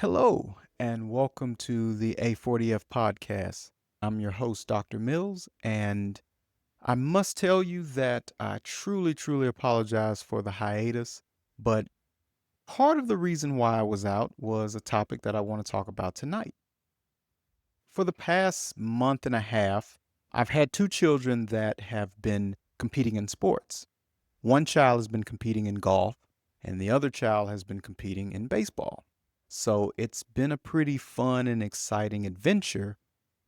Hello, and welcome to the A40F podcast. I'm your host, Dr. Mills, and I must tell you that I truly apologize for the hiatus, but part of the reason why I was out was a topic that I want to talk about tonight. For the past month and a half, I've had two children that have been competing in sports. One child has been competing in golf, and the other child has been competing in baseball. So it's been a pretty fun and exciting adventure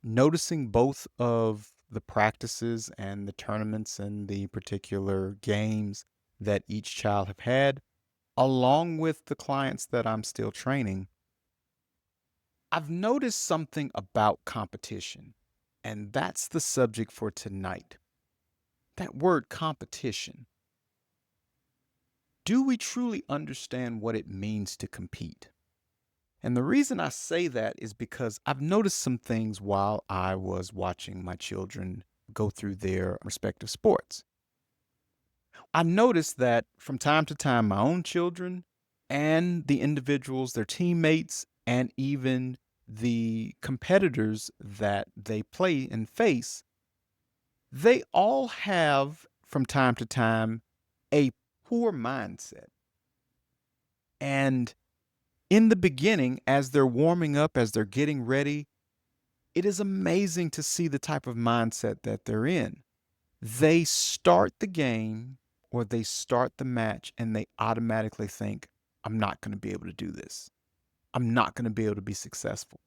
noticing both of the practices and the tournaments and the particular games that each child have had, along with the clients that I'm still training. I've noticed something about competition, and that's the subject for tonight. That word competition. Do we truly understand what it means to compete? And the reason I say that is because I've noticed some things while I was watching my children go through their respective sports. I noticed that from time to time, my own children and the individuals, their teammates, and even the competitors that they play and face, they all have from time to time a poor mindset. And in the beginning, as they're warming up, as they're getting ready, it is amazing to see the type of mindset that they're in. They start the game or they start the match and they automatically think, I'm not going to be able to do this. I'm not going to be able to be successful.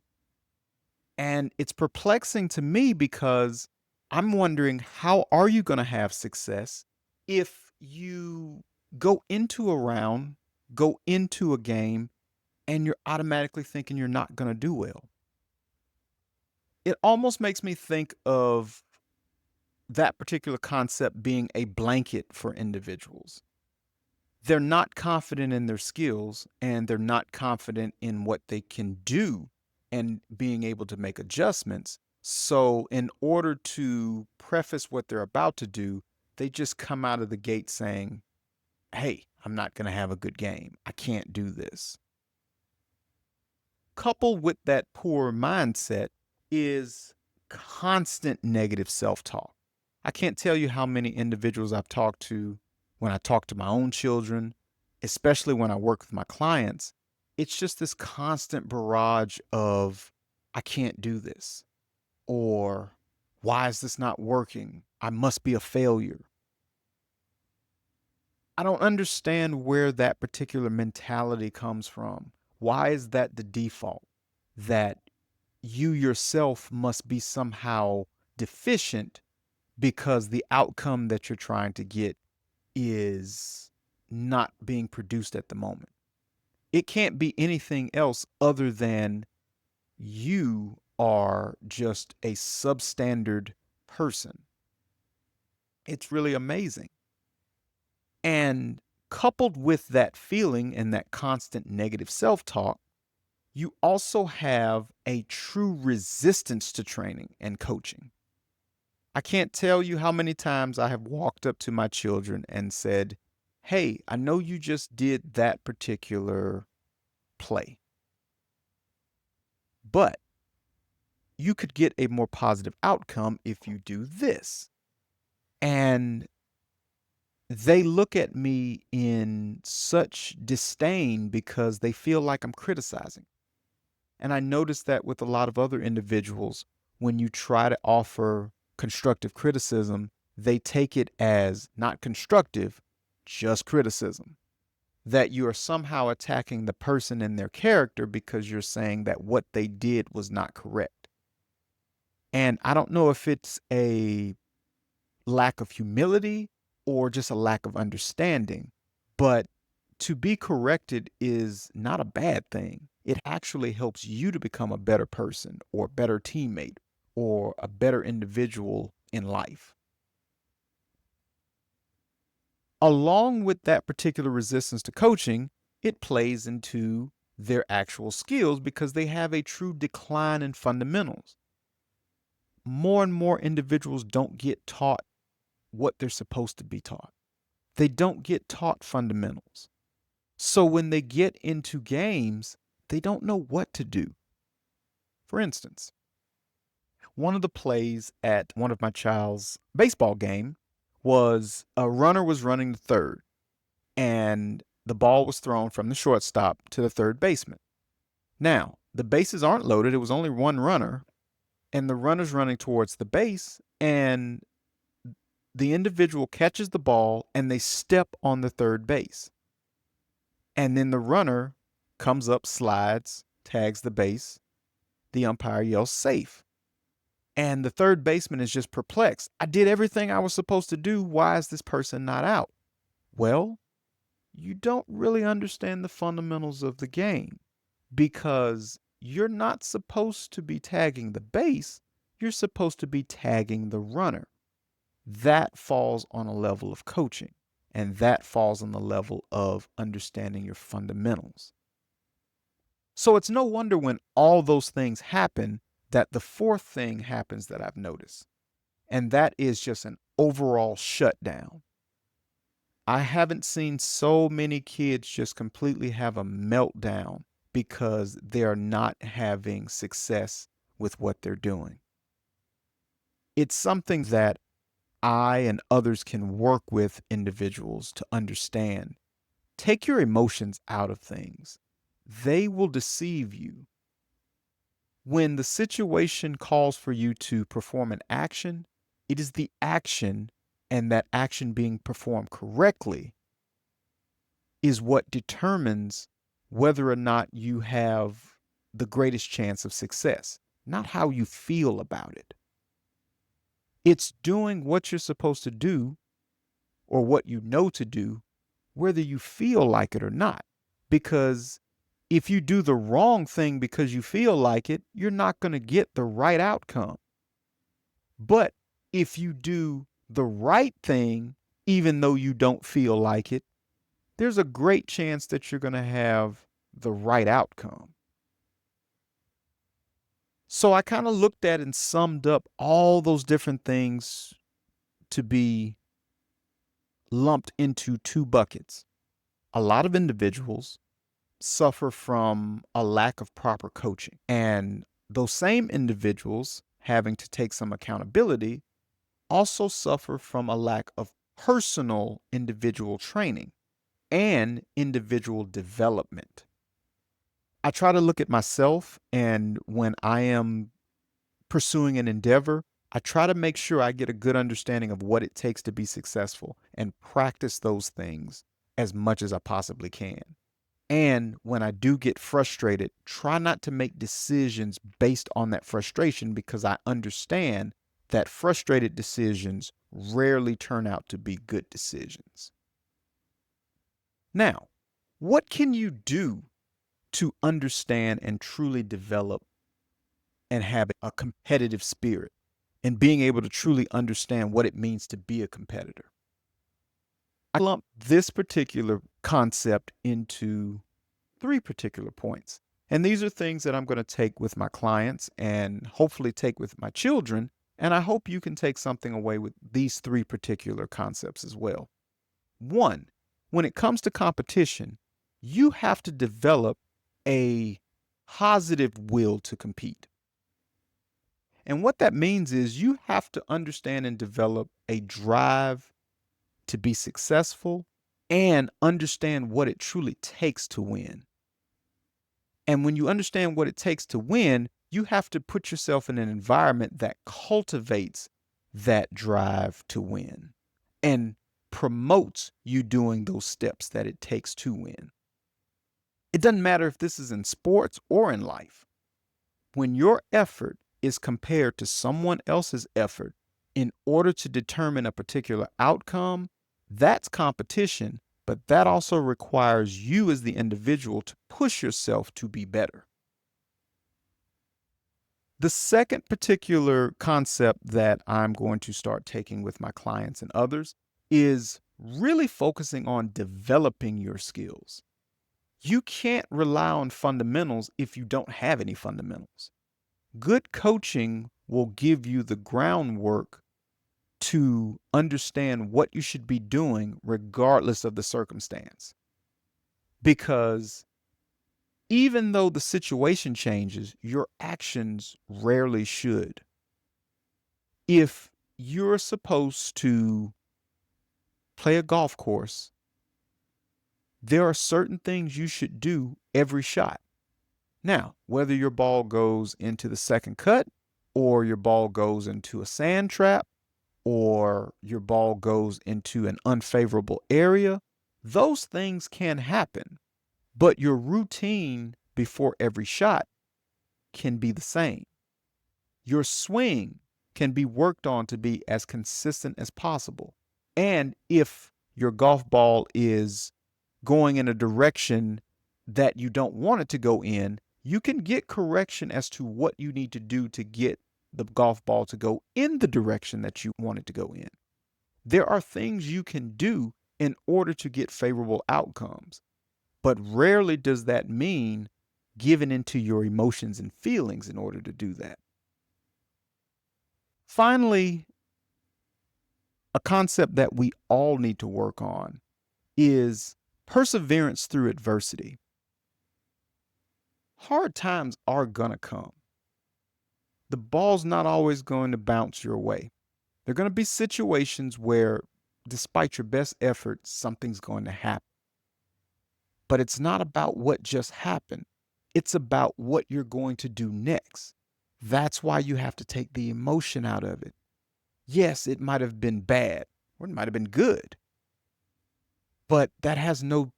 And it's perplexing to me because I'm wondering, how are you going to have success if you go into a round, go into a game, and you're automatically thinking you're not going to do well? It almost makes me think of that particular concept being a blanket for individuals. They're not confident in their skills and they're not confident in what they can do and being able to make adjustments. So, in order to preface what they're about to do, they just come out of the gate saying, hey, I'm not going to have a good game. I can't do this. Coupled with that poor mindset is constant negative self talk. I can't tell you how many individuals I've talked to when I talk to my own children, especially when I work with my clients. It's just this constant barrage of, I can't do this, or why is this not working? I must be a failure. I don't understand where that particular mentality comes from. Why is that the default? That you yourself must be somehow deficient because the outcome that you're trying to get is not being produced at the moment. It can't be anything else other than you are just a substandard person. It's really amazing. And coupled with that feeling and that constant negative self talk, you also have a true resistance to training and coaching. I can't tell you how many times I have walked up to my children and said, hey, I know you just did that particular play, but you could get a more positive outcome if you do this. And they look at me in such disdain because they feel like I'm criticizing. And I notice that with a lot of other individuals, when you try to offer constructive criticism, they take it as not constructive, just criticism. That you are somehow attacking the person and their character because you're saying that what they did was not correct. And I don't know if it's a lack of humility or just a lack of understanding, but to be corrected is not a bad thing. It actually helps you to become a better person or a better teammate or a better individual in life. Along with that particular resistance to coaching, it plays into their actual skills because they have a true decline in fundamentals. More and more individuals don't get taught what they're supposed to be taught. They don't get taught fundamentals. So when they get into games, They don't know what to do. For instance, one of the plays at one of my child's baseball game was a runner was running the third, and the ball was thrown from the shortstop to the third baseman. Now, the bases aren't loaded. It was only one runner, and the runner's running towards the base, and the individual catches the ball and they step on the third base. And then the runner comes up, slides, tags the base. The umpire yells safe. And the third baseman is just perplexed. I did everything I was supposed to do. Why is this person not out? Well, you don't really understand the fundamentals of the game because you're not supposed to be tagging the base. You're supposed to be tagging the runner. That falls on a level of coaching, and that falls on the level of understanding your fundamentals. So it's no wonder when all those things happen that the fourth thing happens that I've noticed, and that is just an overall shutdown. I haven't seen so many kids just completely have a meltdown because they're not having success with what they're doing. It's something that I and others can work with individuals to understand. Take your emotions out of things. They will deceive you. When the situation calls for you to perform an action, it is the action and that action being performed correctly is what determines whether or not you have the greatest chance of success, not how you feel about it. It's doing what you're supposed to do or what you know to do, whether you feel like it or not. Because if you do the wrong thing because you feel like it, you're not going to get the right outcome. But if you do the right thing, even though you don't feel like it, there's a great chance that you're going to have the right outcome. So I kind of looked at and summed up all those different things to be lumped into two buckets. A lot of individuals suffer from a lack of proper coaching. And those same individuals having to take some accountability also suffer from a lack of personal individual training and individual development. I try to look at myself, and when I am pursuing an endeavor, I try to make sure I get a good understanding of what it takes to be successful and practice those things as much as I possibly can. And when I do get frustrated, try not to make decisions based on that frustration because I understand that frustrated decisions rarely turn out to be good decisions. Now, what can you do to understand and truly develop and have a competitive spirit and being able to truly understand what it means to be a competitor? I lump this particular concept into three particular points. And these are things that I'm going to take with my clients and hopefully take with my children. And I hope you can take something away with these three particular concepts as well. One, when it comes to competition, you have to develop a positive will to compete. And what that means is you have to understand and develop a drive to be successful and understand what it truly takes to win. And when you understand what it takes to win, you have to put yourself in an environment that cultivates that drive to win and promotes you doing those steps that it takes to win. It doesn't matter if this is in sports or in life. When your effort is compared to someone else's effort in order to determine a particular outcome, that's competition, but that also requires you as the individual to push yourself to be better. The second particular concept that I'm going to start taking with my clients and others is really focusing on developing your skills. You can't rely on fundamentals if you don't have any fundamentals. Good coaching will give you the groundwork to understand what you should be doing regardless of the circumstance. Because Even though the situation changes, your actions rarely should. If you're supposed to play a golf course, there are certain things you should do every shot. Now, whether your ball goes into the second cut, or your ball goes into a sand trap, or your ball goes into an unfavorable area, those things can happen. But your routine before every shot can be the same. Your swing can be worked on to be as consistent as possible. And if your golf ball is going in a direction that you don't want it to go in, you can get correction as to what you need to do to get the golf ball to go in the direction that you want it to go in. There are things you can do in order to get favorable outcomes, but rarely does that mean giving into your emotions and feelings in order to do that. Finally, a concept that we all need to work on is perseverance through adversity. Hard times are going to come. The ball's not always going to bounce your way. There are going to be situations where, despite your best efforts, something's going to happen. But it's not about what just happened. It's about what you're going to do next. That's why you have to take the emotion out of it. Yes, it might have been bad, or it might have been good, but that has no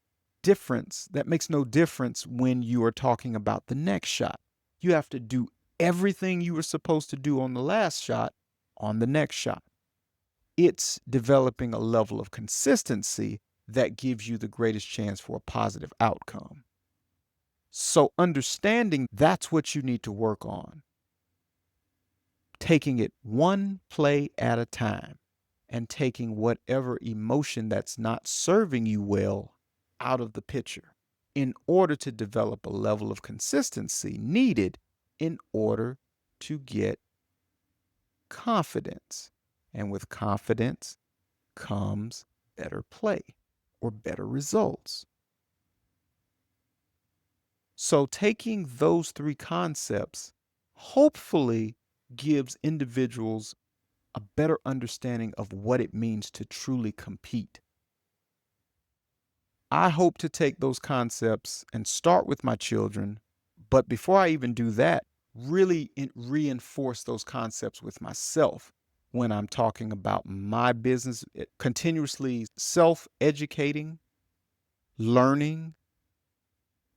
difference. That makes no difference when you are talking about the next shot. You have to do everything you were supposed to do on the last shot on the next shot. It's developing a level of consistency that gives you the greatest chance for a positive outcome. So understanding that's what you need to work on. Taking it one play at a time and taking whatever emotion that's not serving you well out of the picture in order to develop a level of consistency needed in order to get confidence. And with confidence comes better play or better results. So taking those three concepts hopefully gives individuals a better understanding of what it means to truly compete. I hope to take those concepts and start with my children, but before I even do that, really reinforce those concepts with myself when I'm talking about my business, continuously self-educating, learning,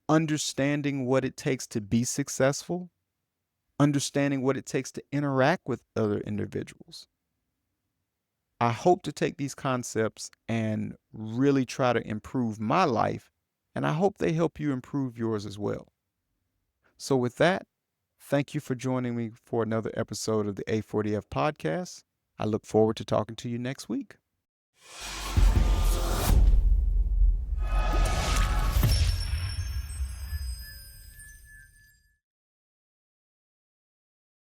understanding what it takes to be successful, understanding what it takes to interact with other individuals. I hope to take these concepts and really try to improve my life, and I hope they help you improve yours as well. So, with that, thank you for joining me for another episode of the A40F podcast. I look forward to talking to you next week.